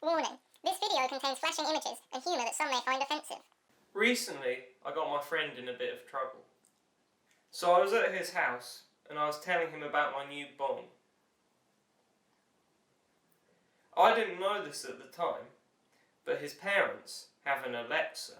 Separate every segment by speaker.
Speaker 1: Warning, this video contains flashing images and humour that some may find offensive.
Speaker 2: Recently, I got my friend in a bit of trouble. So I was at his house and I was telling him about my new bong. I didn't know this at the time, but his parents have an Alexa.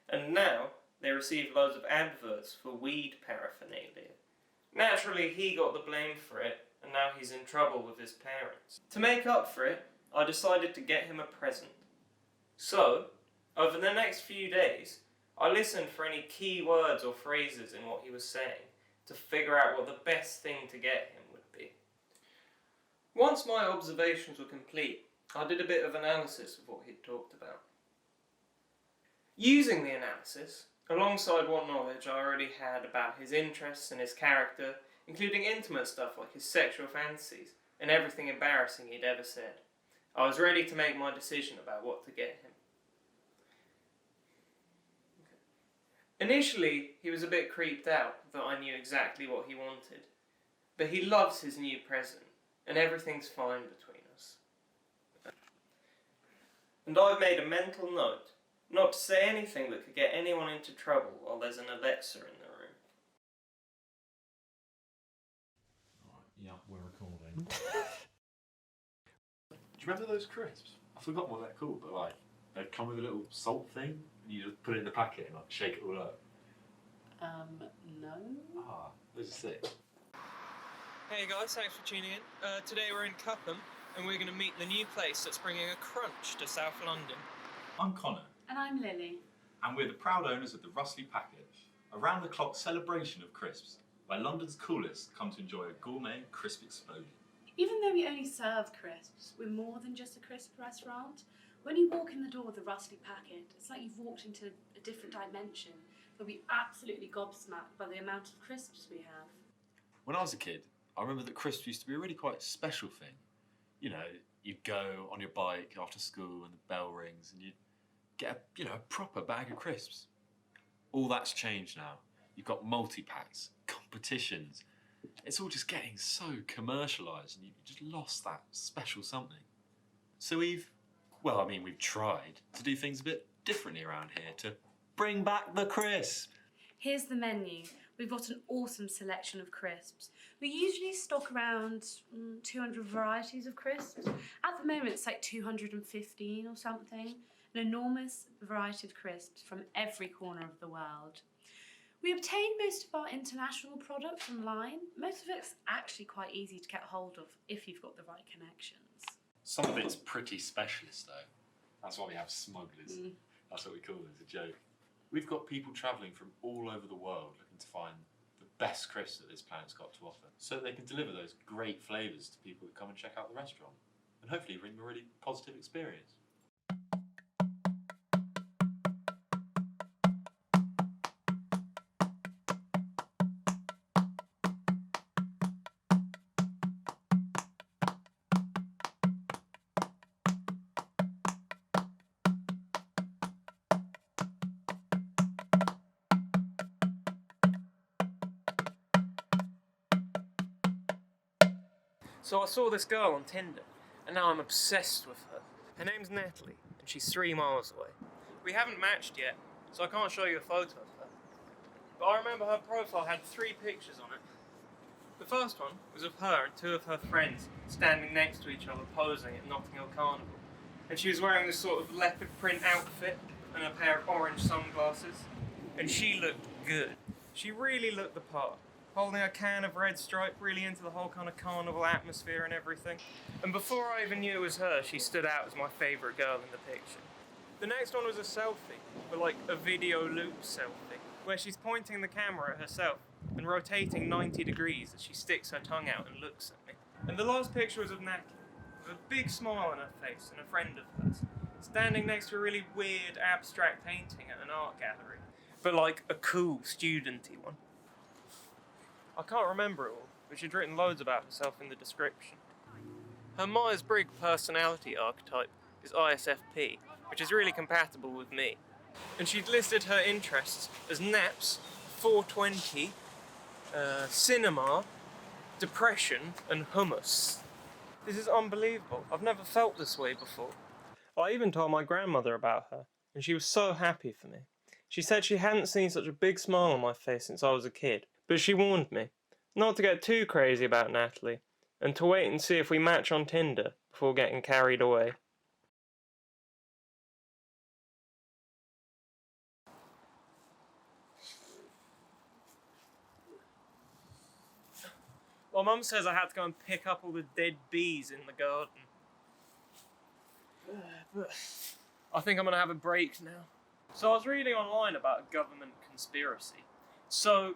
Speaker 2: And now they receive loads of adverts for weed paraphernalia. Naturally, he got the blame for it, and now he's in trouble with his parents. To make up for it, I decided to get him a present. So, over the next few days, I listened for any key words or phrases in what he was saying to figure out what the best thing to get him would be. Once my observations were complete, I did a bit of analysis of what he'd talked about. Using the analysis, alongside what knowledge I already had about his interests and his character, including intimate stuff like his sexual fantasies and everything embarrassing he'd ever said, I was ready to make my decision about what to get him. Initially, he was a bit creeped out that I knew exactly what he wanted, but he loves his new present, and everything's fine between us. And I've made a mental note not to say anything that could get anyone into trouble while there's an Alexa in the room.
Speaker 3: Right, yeah, we're recording. Do you remember those crisps? I forgot what they're called, but like, they come with a little salt thing, and you just put it in the packet and like shake it all up.
Speaker 4: No.
Speaker 3: Ah, those are sick.
Speaker 2: Hey guys, thanks for tuning in. Today we're in Cupham, and we're going to meet the new place that's bringing a crunch to South London.
Speaker 5: I'm Connor.
Speaker 4: And I'm Lily.
Speaker 5: And we're the proud owners of the Wrustly Packet, a round-the-clock celebration of crisps, where London's coolest come to enjoy a gourmet crisp explosion.
Speaker 4: Even though we only serve crisps, we're more than just a crisp restaurant. When you walk in the door of the Wrustly Packet, it's like you've walked into a different dimension. You'll be absolutely gobsmacked by the amount of crisps we have.
Speaker 3: When I was a kid, I remember that crisps used to be a really quite special thing. You know, you'd go on your bike after school and the bell rings and you'd get a proper bag of crisps. All that's changed now. You've got multi-packs, competitions. It's all just getting so commercialised and you've just lost that special something. So we've tried to do things a bit differently around here to bring back the crisp.
Speaker 4: Here's the menu. We've got an awesome selection of crisps. We usually stock around 200 varieties of crisps. At the moment it's like 215 or something. An enormous variety of crisps from every corner of the world. We obtain most of our international products online. Most of it's actually quite easy to get hold of if you've got the right connections.
Speaker 3: Some of it's pretty specialist though. That's why we have smugglers. That's what we call them, it's a joke. We've got people travelling from all over the world looking to find the best crisps that this planet's got to offer, so they can deliver those great flavours to people that come and check out the restaurant, and hopefully bring them a really positive experience.
Speaker 2: So I saw this girl on Tinder, and now I'm obsessed with her. Her name's Natalie, and she's 3 miles away. We haven't matched yet, so I can't show you a photo of her. But I remember her profile had 3 pictures on it. The first one was of her and 2 of her friends standing next to each other posing at Notting Hill Carnival. And she was wearing this sort of leopard print outfit and a pair of orange sunglasses. And she looked good. She really looked the part, holding a can of Red Stripe really into the whole kind of carnival atmosphere and everything. And before I even knew it was her, she stood out as my favourite girl in the picture. The next one was a selfie, but like a video loop selfie, where she's pointing the camera at herself and rotating 90 degrees as she sticks her tongue out and looks at me. And the last picture was of Natalie, with a big smile on her face and a friend of hers, standing next to a really weird abstract painting at an art gallery, but like a cool studenty one. I can't remember it all, but she'd written loads about herself in the description. Her Myers-Briggs personality archetype is ISFP, which is really compatible with me. And she'd listed her interests as naps, 420, cinema, depression, and hummus. This is unbelievable. I've never felt this way before. I even told my grandmother about her, and she was so happy for me. She said she hadn't seen such a big smile on my face since I was a kid, but she warned me not to get too crazy about Natalie, and to wait and see if we match on Tinder before getting carried away. Well, Mum says I had to go and pick up all the dead bees in the garden. But I think I'm going to have a break now. So I was reading online about a government conspiracy. So,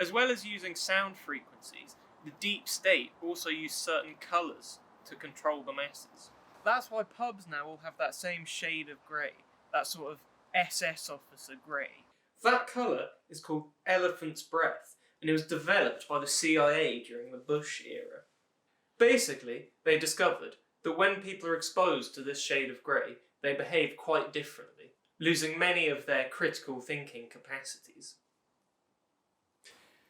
Speaker 2: as well as using sound frequencies, the deep state also use certain colours to control the masses. That's why pubs now all have that same shade of grey, that sort of SS officer grey. That colour is called elephant's breath, and it was developed by the CIA during the Bush era. Basically, they discovered that when people are exposed to this shade of grey, they behave quite differently, losing many of their critical thinking capacities.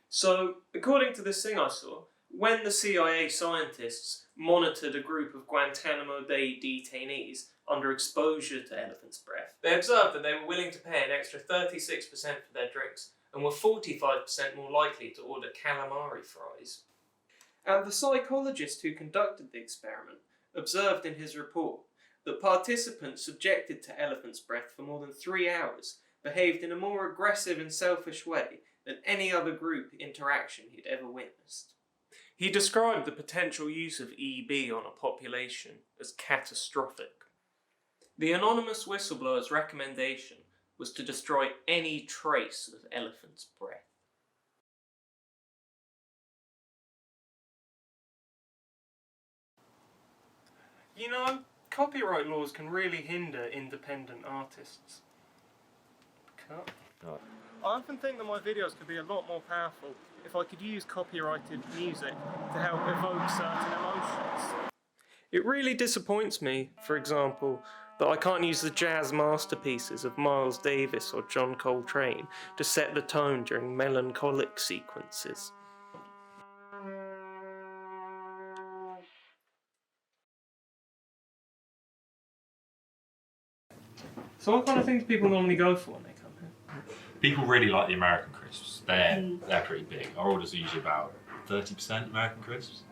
Speaker 2: So, according to this thing I saw, when the CIA scientists monitored a group of Guantanamo Bay detainees under exposure to elephant's breath, they observed that they were willing to pay an extra 36% for their drinks and were 45% more likely to order calamari fries. And the psychologist who conducted the experiment observed in his report that participants subjected to elephant's breath for more than 3 hours behaved in a more aggressive and selfish way than any other group interaction he'd ever witnessed. He described the potential use of EB on a population as catastrophic. The anonymous whistleblower's recommendation was to destroy any trace of elephant's breath. You know, copyright laws can really hinder independent artists. Cut. I often think that my videos could be a lot more powerful if I could use copyrighted music to help evoke certain emotions. It really disappoints me, for example, that I can't use the jazz masterpieces of Miles Davis or John Coltrane to set the tone during melancholic sequences. So what kind of things do people normally go for when they come here?
Speaker 5: People really like the American crisps. They're pretty big. Our orders are usually about 30% American crisps.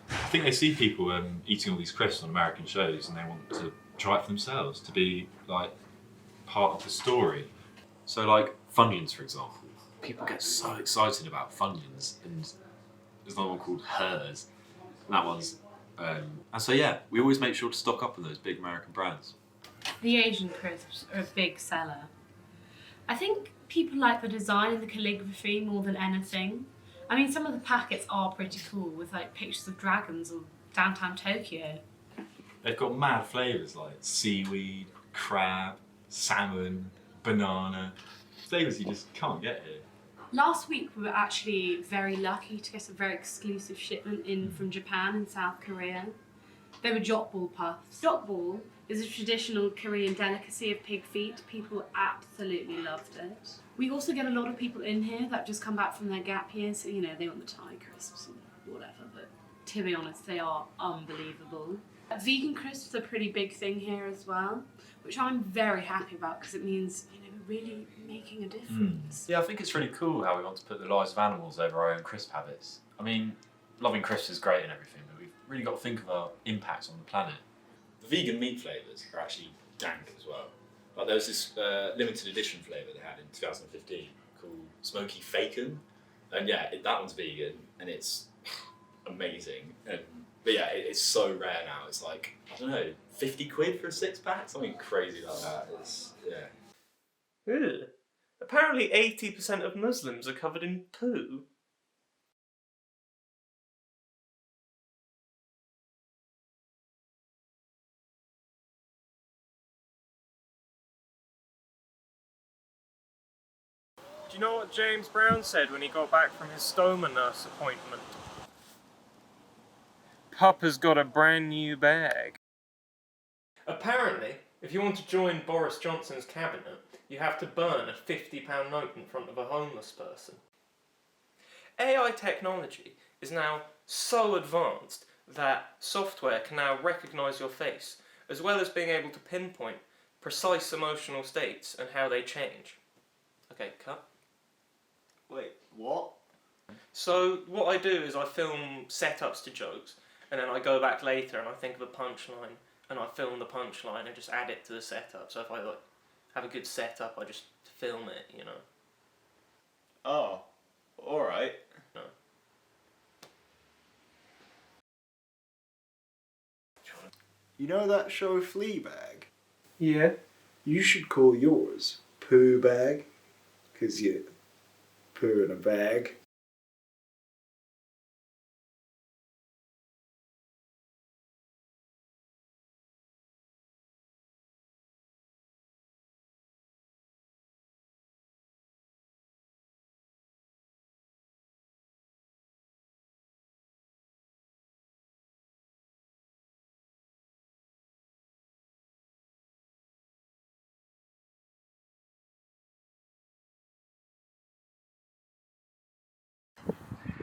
Speaker 5: I think they see people eating all these crisps on American shows and they want to try it for themselves, to be like part of the story. So like Funyuns, for example. People get so excited about Funyuns, and there's another one called Hers. And that one's and so yeah, we always make sure to stock up on those big American brands.
Speaker 4: The Asian crisps are a big seller. I think people like the design and the calligraphy more than anything. I mean, some of the packets are pretty cool with like pictures of dragons or downtown Tokyo.
Speaker 5: They've got mad flavours like seaweed, crab, salmon, banana. Flavours you just can't get here.
Speaker 4: Last week we were actually very lucky to get a very exclusive shipment in from Japan and South Korea. They were jokball puffs. Jokball is a traditional Korean delicacy of pig feet. People absolutely loved it. We also get a lot of people in here that just come back from their gap year, so you know, they want the Thai crisps and whatever, but to be honest, they are unbelievable. Vegan crisps are a pretty big thing here as well, which I'm very happy about because it means, you know, we're really making a difference.
Speaker 3: Yeah, I think it's really cool how we want to put the lives of animals over our own crisp habits. I mean, loving crisps is great and everything, but we've really got to think of our impact on the planet. The vegan meat flavours are actually dank as well. Like there was this limited edition flavour they had in 2015 called Smoky Bacon, and yeah, that one's vegan and it's amazing. But yeah, it's so rare now. It's like, I don't know, 50 quid for a 6-pack, something crazy like that. It's yeah.
Speaker 2: Ugh. Apparently 80% of Muslims are covered in poo. Do you know what James Brown said when he got back from his stoma nurse appointment? Papa's got a brand new bag. Apparently, if you want to join Boris Johnson's cabinet, you have to burn a £50 note in front of a homeless person. AI technology is now so advanced that software can now recognise your face, as well as being able to pinpoint precise emotional states and how they change. Okay, cut.
Speaker 6: Wait, what?
Speaker 2: So what I do is I film setups to jokes, and then I go back later and I think of a punchline, and I film the punchline and just add it to the setup. So if I like have a good setup, I just film it, you know.
Speaker 6: Oh, alright.
Speaker 2: No.
Speaker 6: You know that show Fleabag?
Speaker 2: Yeah.
Speaker 6: You should call yours Poo Bag, 'cause you poo in a bag.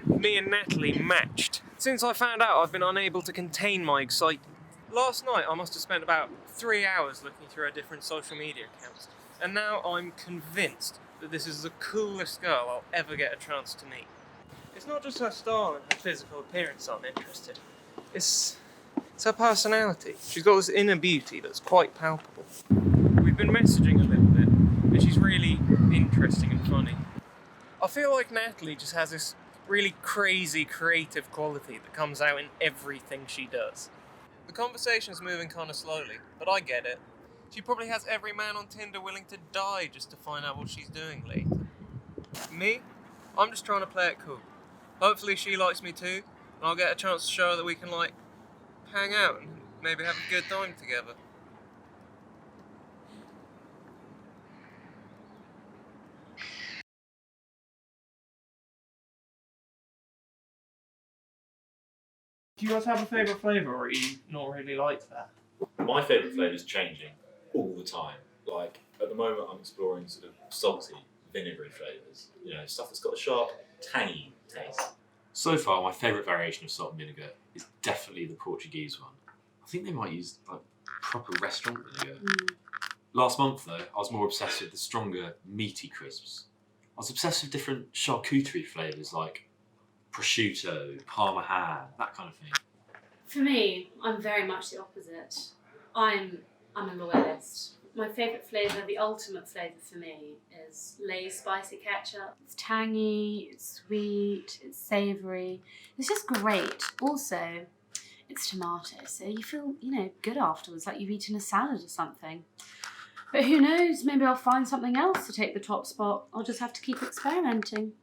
Speaker 2: Me and Natalie matched. Since I found out, I've been unable to contain my excitement. Last night I must have spent about 3 hours looking through her different social media accounts, and now I'm convinced that this is the coolest girl I'll ever get a chance to meet. It's not just her style and her physical appearance I'm interested in. It's her personality. She's got this inner beauty that's quite palpable. We've been messaging a little bit, and she's really interesting and funny. I feel like Natalie just has this really crazy creative quality that comes out in everything she does. The conversation's moving kind of slowly, but I get it. She probably has every man on Tinder willing to die just to find out what she's doing later. Me? I'm just trying to play it cool. Hopefully she likes me too, and I'll get a chance to show her that we can, like, hang out and maybe have a good time together. Do you guys have a favourite flavour, or are you not really like that?
Speaker 5: My favourite flavour is changing all the time. Like, at the moment, I'm exploring sort of salty, vinegary flavours. You know, stuff that's got a sharp, tangy taste. So far, my favourite variation of salt and vinegar is definitely the Portuguese one. I think they might use like proper restaurant vinegar. Last month, though, I was more obsessed with the stronger, meaty crisps. I was obsessed with different charcuterie flavours like prosciutto, parma ham, that kind of thing.
Speaker 4: For me, I'm very much the opposite. I'm a loyalist. My favourite flavour, the ultimate flavour for me, is Lay's spicy ketchup. It's tangy, it's sweet, it's savoury. It's just great. Also, it's tomato, so you feel, good afterwards, like you've eaten a salad or something. But who knows, maybe I'll find something else to take the top spot. I'll just have to keep experimenting.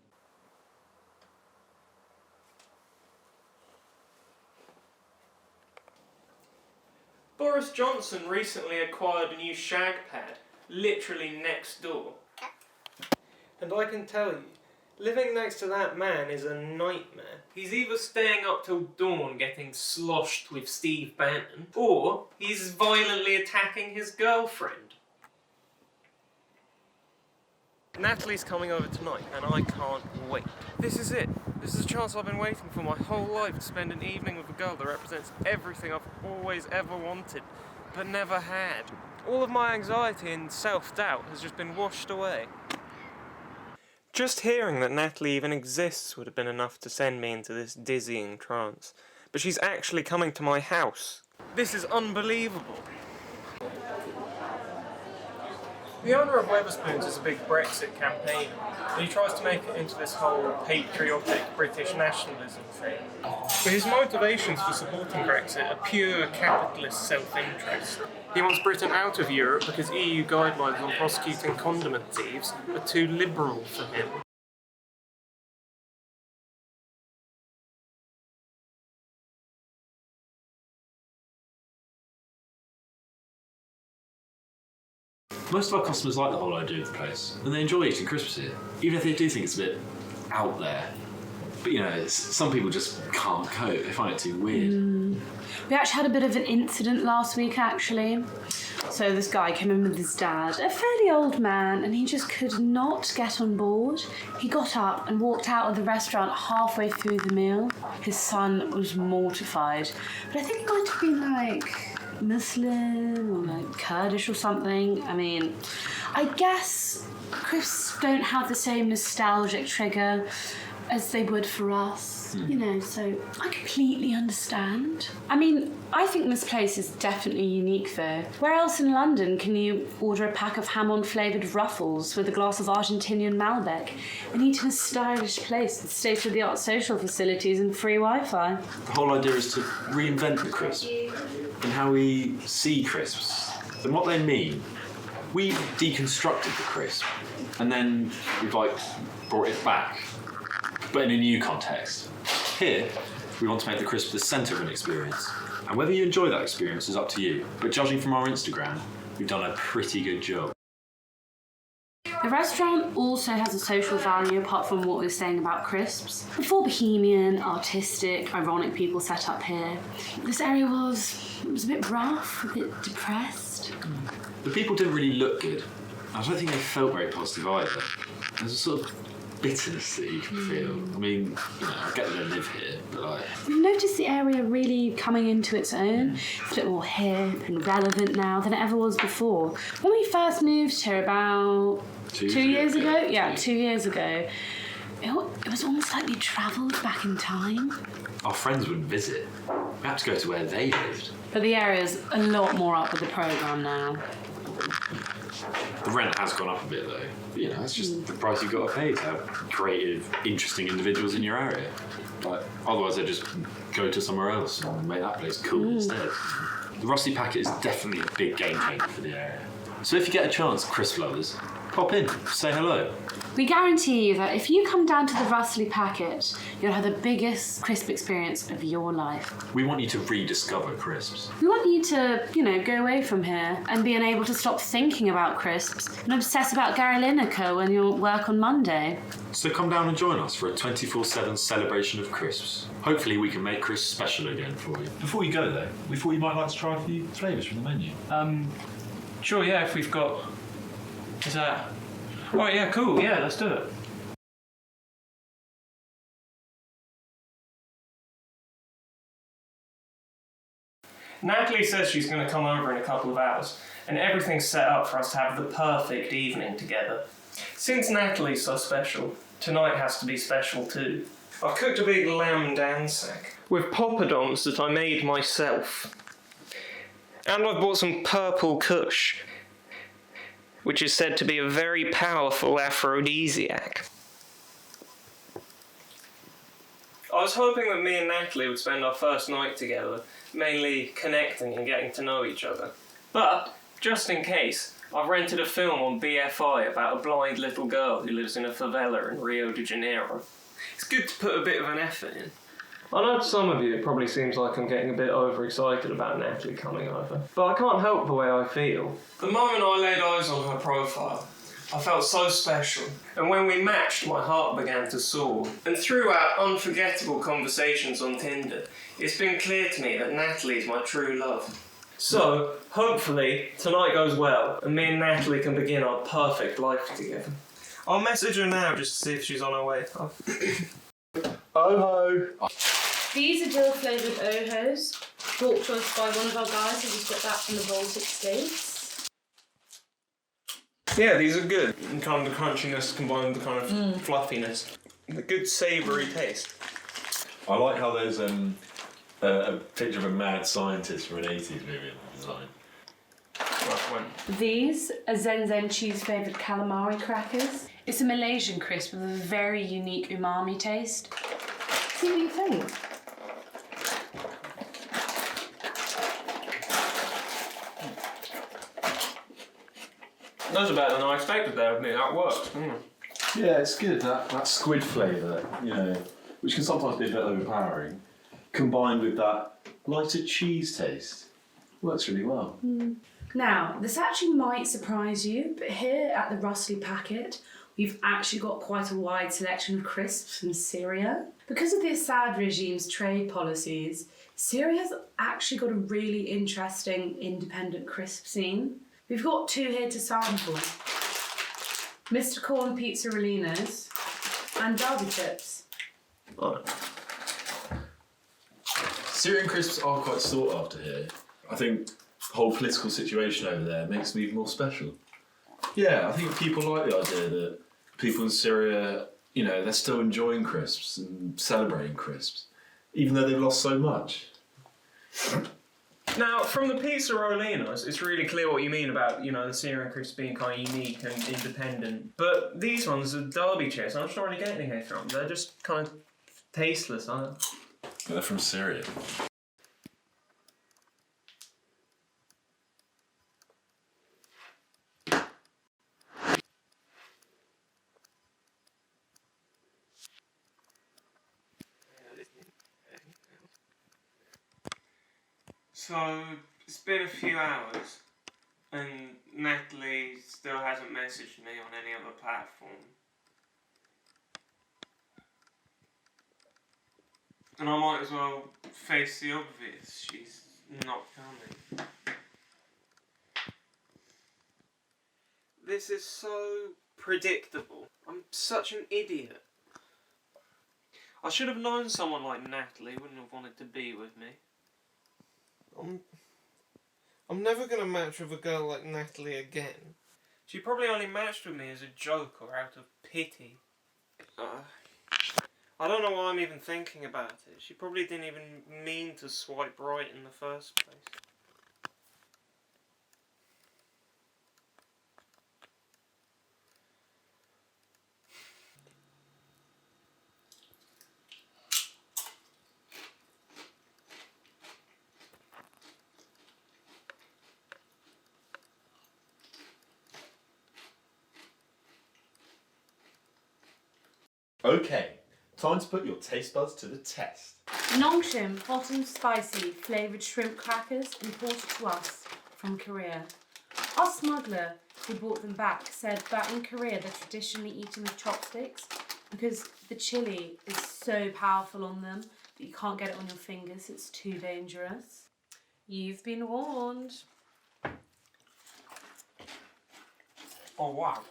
Speaker 2: Boris Johnson recently acquired a new shag pad, literally next door. And I can tell you, living next to that man is a nightmare. He's either staying up till dawn getting sloshed with Steve Bannon, or he's violently attacking his girlfriend. Natalie's coming over tonight, and I can't wait. This is it. This is a chance I've been waiting for my whole life, to spend an evening with a girl that represents everything I've always ever wanted, but never had. All of my anxiety and self-doubt has just been washed away. Just hearing that Natalie even exists would have been enough to send me into this dizzying trance. But she's actually coming to my house. This is unbelievable. The owner of Wetherspoons is a big Brexit campaigner, and he tries to make it into this whole patriotic British nationalism thing. But his motivations for supporting Brexit are pure capitalist self-interest. He wants Britain out of Europe because EU guidelines on prosecuting condiment thieves are too liberal for him.
Speaker 5: Most of our customers like the whole idea of the place, and they enjoy eating crisps here, even if they do think it's a bit out there.
Speaker 3: But you know, some people just can't cope. They find it too weird.
Speaker 4: We actually had a bit of an incident last week, actually. So this guy came in with his dad, a fairly old man, and he just could not get on board. He got up and walked out of the restaurant halfway through the meal. His son was mortified. But I think he might have been like Muslim or like Kurdish or something. I mean, I guess crisps don't have the same nostalgic trigger as they would for us, you know, so I completely understand. I mean, I think this place is definitely unique though. Where else in London can you order a pack of ham-on flavoured Ruffles with a glass of Argentinian Malbec and eat in a stylish place with state-of-the-art social facilities and free Wi-Fi?
Speaker 3: The whole idea is to reinvent the crisp and how we see crisps and what they mean. We've deconstructed the crisp and then we've like brought it back, but in a new context. Here, we want to make the crisp the centre of an experience. And whether you enjoy that experience is up to you. But judging from our Instagram, we've done a pretty good job.
Speaker 4: The restaurant also has a social value apart from what we were saying about crisps. The four bohemian, artistic, ironic people set up here. This area was a bit rough, a bit depressed.
Speaker 3: The people didn't really look good. I don't think they felt very positive either. There's a sort of bitterness that you can feel. I mean, you know, I get that they live here, but like...
Speaker 4: We've noticed the area really coming into its own. It's a bit more hip and relevant now than it ever was before. When we first moved here about 2 years ago? Yeah, 2 years ago. It was almost like we travelled back in time.
Speaker 3: Our friends wouldn't visit. We had to go to where they lived.
Speaker 4: But the area's a lot more up with the programme now.
Speaker 3: The rent has gone up a bit though. But, you know, that's just the price you've got to pay to have creative, interesting individuals in your area. Like, otherwise they just go to somewhere else and make that place cool instead. The Wrustly Packet is definitely a big game changer for the area. So if you get a chance, crisp lovers, pop in, say hello.
Speaker 4: We guarantee you that if you come down to the Wrustly Packet, you'll have the biggest crisp experience of your life.
Speaker 3: We want you to rediscover crisps.
Speaker 4: We want you to, you know, go away from here and be unable to stop thinking about crisps and obsess about Gary Lineker when you work on Monday.
Speaker 3: So come down and join us for a 24/7 celebration of crisps. Hopefully we can make crisps special again for you.
Speaker 5: Before you go though, we thought you might like to try a few flavours from the menu.
Speaker 2: Sure, yeah, if we've got... Is that... Oh, yeah, cool, yeah, let's do it. Natalie says she's going to come over in a couple of hours, and everything's set up for us to have the perfect evening together. Since Natalie's so special, tonight has to be special too. I've cooked a big lamb dansack with poppadoms that I made myself. And I've bought some purple kush, which is said to be a very powerful aphrodisiac. I was hoping that me and Natalie would spend our first night together, mainly connecting and getting to know each other. But, just in case, I've rented a film on BFI about a blind little girl who lives in a favela in Rio de Janeiro. It's good to put a bit of an effort in. I know to some of you it probably seems like I'm getting a bit overexcited about Natalie coming over, but I can't help the way I feel. The moment I laid eyes on her profile, I felt so special, and when we matched, my heart began to soar. And through our unforgettable conversations on Tinder, it's been clear to me that Natalie's my true love. So, hopefully, tonight goes well, and me and Natalie can begin our perfect life together. I'll message her now just to see if she's on her way.
Speaker 6: Oh ho!
Speaker 4: These are dill flavoured Ohos, brought to us by one of our guys who just got back from the Baltic States.
Speaker 2: Yeah, these are good. And kind of the crunchiness combined with the kind of fluffiness. A good savoury taste.
Speaker 3: I like how there's a picture of a mad scientist from an 80s movie in the design.
Speaker 4: These are Zen Zen cheese flavoured calamari crackers. It's a Malaysian crisp with a very unique umami taste. See what you think.
Speaker 2: Those are better than I expected there with me, that works.
Speaker 3: Yeah, it's good, that squid flavour, you know, which can sometimes be a bit overpowering, combined with that lighter cheese taste, works really well.
Speaker 4: Now, this actually might surprise you, but here at the Wrustly Packet, we've actually got quite a wide selection of crisps from Syria. Because of the Assad regime's trade policies, Syria has actually got a really interesting independent crisp scene. We've got 2 here to sample. Mr. Corn Pizza Rollinos and Derby Chips.
Speaker 3: Right. Syrian crisps are quite sought after here. I think the whole political situation over there makes them even more special. Yeah, I think people like the idea that people in Syria, you know, they're still enjoying crisps and celebrating crisps, even though they've lost so much.
Speaker 2: Now, from the pizza rollinos, it's really clear what you mean about, you know, the Syrian crisps being kind of unique and independent. But these ones are Derby chips. I'm not sure where you're getting here from. They're just kind of tasteless, aren't they?
Speaker 3: They're from Syria.
Speaker 2: So, it's been a few hours, and Natalie still hasn't messaged me on any other platform. And I might as well face the obvious, she's not coming. This is so predictable. I'm such an idiot. I should have known someone like Natalie wouldn't have wanted to be with me. I'm never going to match with a girl like Natalie again. She probably only matched with me as a joke or out of pity. I don't know why I'm even thinking about it. She probably didn't even mean to swipe right in the first place.
Speaker 3: Okay, time to put your taste buds to the test.
Speaker 4: Nongshim hot and spicy flavoured shrimp crackers imported to us from Korea. Our smuggler who brought them back said that in Korea they're traditionally eaten with chopsticks because the chili is so powerful on them that you can't get it on your fingers, it's too dangerous. You've been warned.
Speaker 2: Oh wow.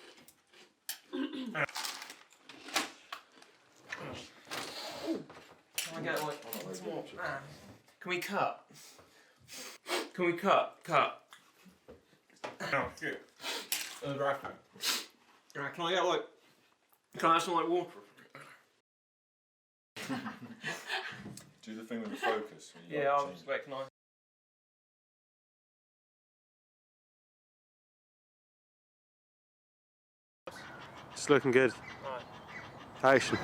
Speaker 2: Can I get like what's more? Can we cut? Can we cut? Cut. Oh shit. Right. Alright, can I get like can I have some like water?
Speaker 3: Do the thing with the focus.
Speaker 2: Yeah, I'll just wait, can I?
Speaker 7: It's looking good. Action.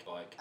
Speaker 3: Like.